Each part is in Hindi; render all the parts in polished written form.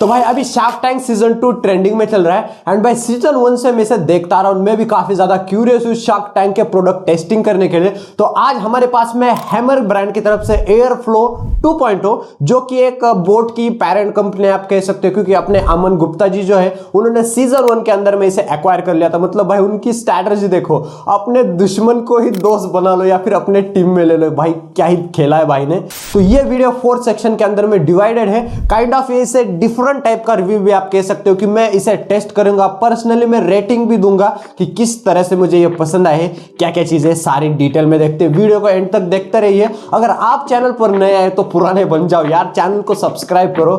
तो भाई अभी शार्क टैंक सीजन 2 ट्रेंडिंग में चल रहा है एंड भाई सीजन 1 से मैं इसे देखता रहा हूं। मैं भी काफी ज्यादा क्यूरियस हूं शार्क टैंक के प्रोडक्ट टेस्टिंग करने के लिए। तो आज हमारे पास में हैमर ब्रांड की तरफ से एयरफ्लो 2.0 जो कि एक बोट की पेरेंट कंपनी आप कह सकते हो, क्योंकि अपने अमन गुप्ता जी जो है उन्होंने सीजन 1 के अंदर में इसे एक्वायर कर लिया था। मतलब भाई उनकी स्ट्रैटेजी देखो, अपने दुश्मन को ही दोस्त बना लो या फिर अपने टीम में ले लो। भाई क्या ही खेला है भाई ने। तो ये वीडियो 4 सेक्शन के अंदर में डिवाइडेड है। काइंड ऑफ इसे डिफरेंट टाइप का रिव्यू भी आप कह सकते हो कि मैं इसे टेस्ट करूंगा। पर्सनली मैं रेटिंग भी दूंगा कि किस तरह से मुझे ये पसंद आए, क्या क्या चीजें सारी डिटेल में देखते हैं। वीडियो को एंड तक देखते रहिए। अगर आप चैनल पर नए आए तो पुराने बन जाओ यार, चैनल को सब्सक्राइब करो।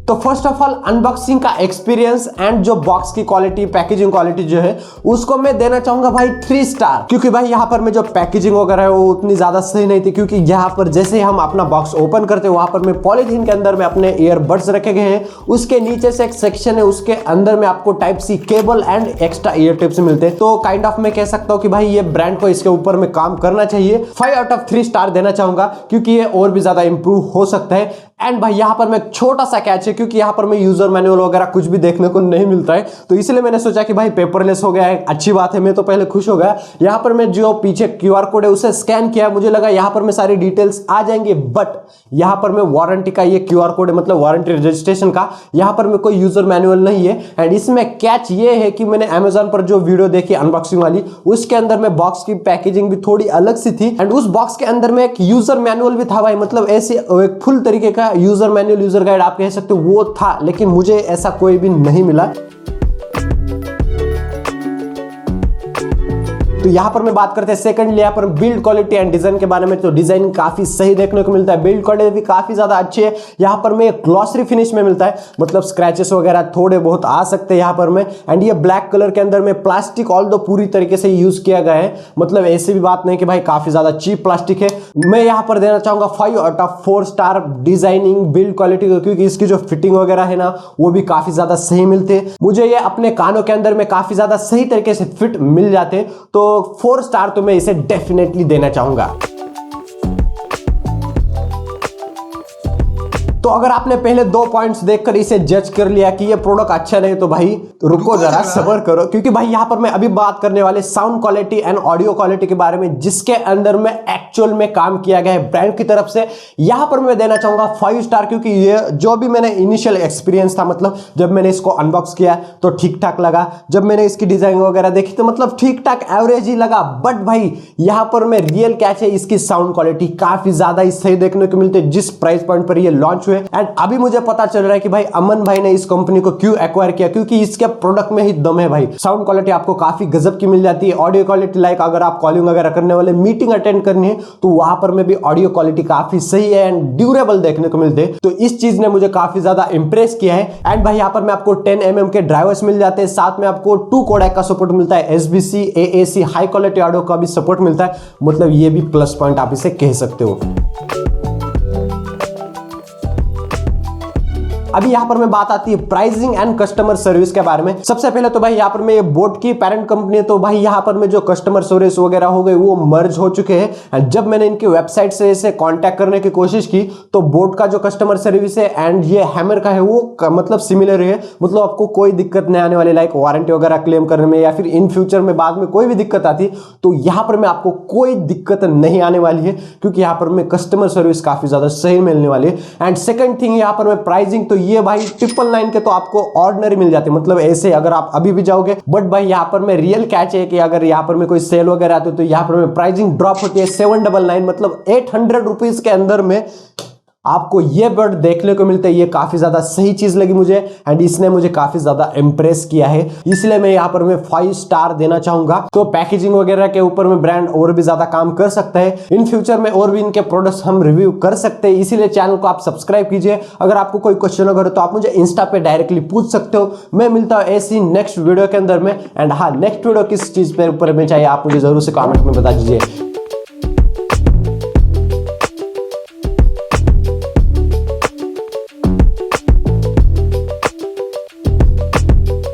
तो फर्स्ट ऑफ ऑल अनबॉक्सिंग का एक्सपीरियंस एंड जो बॉक्स की क्वालिटी, पैकेजिंग क्वालिटी जो है उसको मैं देना चाहूंगा भाई 3 स्टार। क्योंकि भाई यहाँ पर मैं जो पैकेजिंग वगैरह है वो उतनी ज्यादा सही नहीं थी। क्योंकि यहाँ पर जैसे हम अपना बॉक्स ओपन करते हैं वहां पर मैं पॉलीथीन के अंदर में अपने ईयरबड्स रखे गए हैं। उसके नीचे से एक सेक्शन है, उसके अंदर में आपको type C cable and extra ear tips मिलते हैं। तो काइंड ऑफ मैं कह सकता हूँ कि भाई ये ब्रांड को इसके ऊपर में काम करना चाहिए। 5 आउट ऑफ 3 स्टार देना चाहूंगा क्योंकि ये और भी ज्यादा इंप्रूव हो सकता है। एंड भाई यहाँ पर मैं छोटा सा कैच है, क्योंकि यहाँ पर मैं यूजर मैनुअल वगैरह कुछ भी देखने को नहीं मिलता है। तो इसलिए मैंने सोचा कि भाई पेपरलेस हो गया है, अच्छी बात है। मैं तो पहले खुश हो गया। यहाँ पर मैं जो पीछे क्यूआर कोड है उसे स्कैन किया, मुझे लगा यहाँ पर मैं सारी डिटेल्स आ जाएंगे। बट यहाँ पर मैं वारंटी का ये क्यूआर कोड है, मतलब वारंटी रजिस्ट्रेशन का, यहाँ पर मैं कोई यूजर मैनुअल नहीं है। एंड इसमें कैच ये है कि मैंने अमेजोन पर जो वीडियो देखी अनबॉक्सिंग वाली, उसके अंदर में बॉक्स की पैकेजिंग भी थोड़ी अलग सी थी। एंड उस बॉक्स के अंदर में एक यूजर मैनुअल भी था भाई, मतलब ऐसे एक फुल तरीके का यूजर मैनुअल, यूजर गाइड आप कह सकते हो, वो था। लेकिन मुझे ऐसा कोई भी नहीं मिला। तो यहां पर मैं बात करते हैं सेकंडली यहां पर बिल्ड क्वालिटी एंड डिजाइन के बारे में। तो डिजाइन काफी सही देखने को मिलता है, बिल्ड क्वालिटी भी काफी ज्यादा अच्छी है। यहां पर में ग्लॉसरी फिनिश में मिलता है, मतलब स्क्रैचेस वगैरह थोड़े बहुत आ सकते हैं यहां पर में। एंड ये ब्लैक कलर के अंदर में प्लास्टिक ऑल दो पूरी तरीके से यूज किया गया है, मतलब ऐसी भी बात नहीं कि भाई काफी ज्यादा चीप प्लास्टिक है। मैं यहां पर देना चाहूंगा 5 out of 4 star designing build quality को, क्योंकि इसकी जो फिटिंग वगैरह है ना वो भी काफी ज्यादा सही मिलते हैं। मुझे ये अपने कानों के अंदर में काफी ज्यादा सही तरीके से फिट मिल जाते। तो 4 स्टार तो मैं इसे डेफिनेटली देना चाहूंगा। तो अगर आपने पहले 2 पॉइंट्स देखकर इसे जज कर लिया कि ये प्रोडक्ट अच्छा नहीं, तो भाई तो रुको जरा, सब्र करो। क्योंकि भाई यहां पर मैं अभी बात करने वाले sound quality and audio quality के बारे में, जिसके अंदर में एक्चुअल में काम किया गया है ब्रांड की तरफ से। यहां पर मैं देना चाहूंगा 5 स्टार, क्योंकि ये जो भी मैंने इनिशियल एक्सपीरियंस था, मतलब जब मैंने इसको अनबॉक्स किया तो ठीक ठाक लगा। जब मैंने इसकी डिजाइन वगैरह देखी तो मतलब ठीक ठाक एवरेज ही लगा। बट भाई यहां पर मैं रियल कैच है, इसकी साउंड क्वालिटी काफी ज्यादा ही सही देखने को मिलती है जिस प्राइस पॉइंट पर ये लॉन्च हुए। एंड अभी मुझे पता चल रहा है कि भाई अमन भाई ने इस कंपनी को क्यों एक्वायर किया, क्योंकि इसके प्रोडक्ट में ही दम है भाई। साउंड क्वालिटी आपको काफी गजब की मिल जाती है। ऑडियो क्वालिटी लाइक अगर आप कॉलिंग वगैरह करने वाले, मीटिंग अटेंड करनी है तो वहां पर में भी ऑडियो क्वालिटी काफी सही है एंड ड्यूरेबल देखने को मिलते हैं। तो इस चीज ने मुझे काफी ज्यादा इंप्रेस किया है। एंड भाई यहाँ पर में आपको 10 mm के ड्राइवर्स मिल जाते हैं, साथ में आपको 2 कोडेक का सपोर्ट मिलता है, SBC AAC high quality audio का भी सपोर्ट मिलता है। मतलब ये भी प्लस पॉइंट आप इसे कह सकते हो। अभी यहां पर मैं बात आती है प्राइसिंग एंड कस्टमर सर्विस के बारे में। सबसे पहले तो भाई यहां पर मैं बोट की पेरेंट कंपनी है, तो भाई यहां पर में जो कस्टमर सर्विस वगैरह हो गए वो मर्ज हो चुके हैं। जब मैंने इनकी वेबसाइट से इसे कांटेक्ट करने की कोशिश की तो बोट का जो कस्टमर सर्विस है एंड ये हैमर का है वो मतलब सिमिलर है। मतलब आपको कोई दिक्कत नहीं आने वाली, लाइक वारंटी वगैरह क्लेम करने में या फिर इन फ्यूचर में बाद में कोई भी दिक्कत आती तो यहां पर में आपको कोई दिक्कत नहीं आने वाली है, क्योंकि यहां पर में कस्टमर सर्विस काफी ज्यादा सही मिलने वाली है। एंड सेकंड थिंग यहां पर में प्राइसिंग, तो ये भाई 999 के तो आपको ऑर्डिनरी मिल जाते हैं, मतलब ऐसे अगर आप अभी भी जाओगे। बट भाई यहां पर में रियल कैच है कि अगर यहां पर में कोई सेल वगैरह आती है तो यहां पर में प्राइसिंग ड्रॉप होती है 799, मतलब 800 रुपीज के अंदर में आपको ये बर्ड देखने को मिलता है। ये काफी ज्यादा सही चीज लगी मुझे एंड इसने मुझे काफी ज्यादा इंप्रेस किया है, इसलिए मैं यहाँ पर मैं 5 स्टार देना चाहूंगा। तो पैकेजिंग वगैरह के ऊपर में ब्रांड और भी ज्यादा काम कर सकता है। इन फ्यूचर में और भी इनके प्रोडक्ट्स हम रिव्यू कर सकते हैं, इसीलिए चैनल को आप सब्सक्राइब कीजिए। अगर आपको कोई क्वेश्चन वगैरह तो आप मुझे इंस्टा पे डायरेक्टली पूछ सकते हो। मैं मिलता हूँ ऐसी नेक्स्ट वीडियो के अंदर में। एंड हाँ, नेक्स्ट वीडियो किस चीज पे ऊपर में चाहिए आप मुझे जरूर से कॉमेंट में बता दीजिए।